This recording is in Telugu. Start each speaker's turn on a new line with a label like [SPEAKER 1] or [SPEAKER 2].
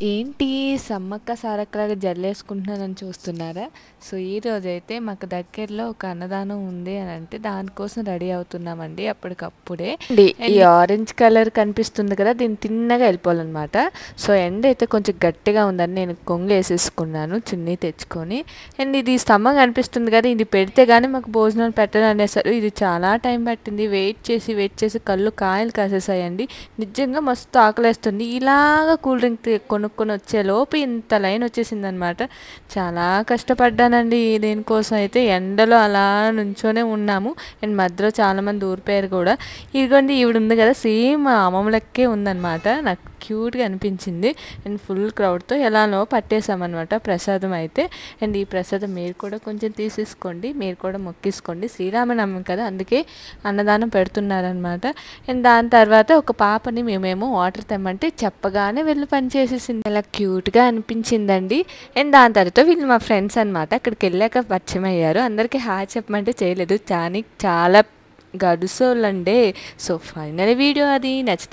[SPEAKER 1] ఏంటి సమ్మక్క సారక్కలాగా జల్లేసుకుంటున్నానని చూస్తున్నారా? సో, ఈరోజైతే మాకు దగ్గరలో ఒక అన్నదానం ఉంది అనంటే దానికోసం రెడీ అవుతున్నామండి అప్పటికప్పుడే. ఈ ఆరెంజ్ కలర్ కనిపిస్తుంది కదా! దీన్ని తిన్నగా వెళ్ళిపోవాలనమాట. సో, ఎండ అయితే కొంచెం గట్టిగా ఉందని నేను కొంగేసేసుకున్నాను చున్నీ తెచ్చుకొని. అండ్ ఇది స్తంభం కనిపిస్తుంది కదా! ఇది పెడితే గానీ మాకు భోజనాలు పెట్టరు అనేసారు. ఇది చాలా టైం పట్టింది. వెయిట్ చేసి కళ్ళు కాయలు కాసేసాయండి. నిజంగా మస్తు ఆకలేస్తుంది. ఇలాగ కూల్ డ్రింక్ కొనుక్కొని వచ్చేలోపు ఇంత లైన్ వచ్చేసిందనమాట. చాలా కష్టపడ్డానండి దీనికోసం అయితే. ఎండలో అలా నుంచోనే ఉన్నాము. అండ్ మధ్యలో చాలామంది ఊరిపోయారు కూడా. ఇదిగోండి ఈవిడ ఉంది కదా, సేమ్ అమ్మమ్మలకే ఉందన్నమాట. నాకు క్యూట్గా అనిపించింది. అండ్ ఫుల్ క్రౌడ్తో ఎలానో పట్టేసామన్నమాట ప్రసాదం అయితే. అండ్ ఈ ప్రసాదం మీరు కూడా కొంచెం తీసేసుకోండి, మీరు కూడా మొక్కేసుకోండి. శ్రీరామనవమి కదా, అందుకే అన్నదానం పెడుతున్నారనమాట. అండ్ దాని తర్వాత ఒక పాపని మేమేమో వాటర్ తెమ్మంటే చెప్పగానే వెళ్ళి పని చేసేసింది. అలా క్యూట్గా అనిపించిందండి. అండ్ దాని తర్వాత వీళ్ళు మా ఫ్రెండ్స్ అనమాట. అక్కడికి వెళ్ళాక పరిచయం అయ్యారు. అందరికీ హాయ్ చెప్పమంటే చేయలేదు. చాలా గడుసోళ్ళండే. సో ఫైనల్ వీడియో అది నచ్చితే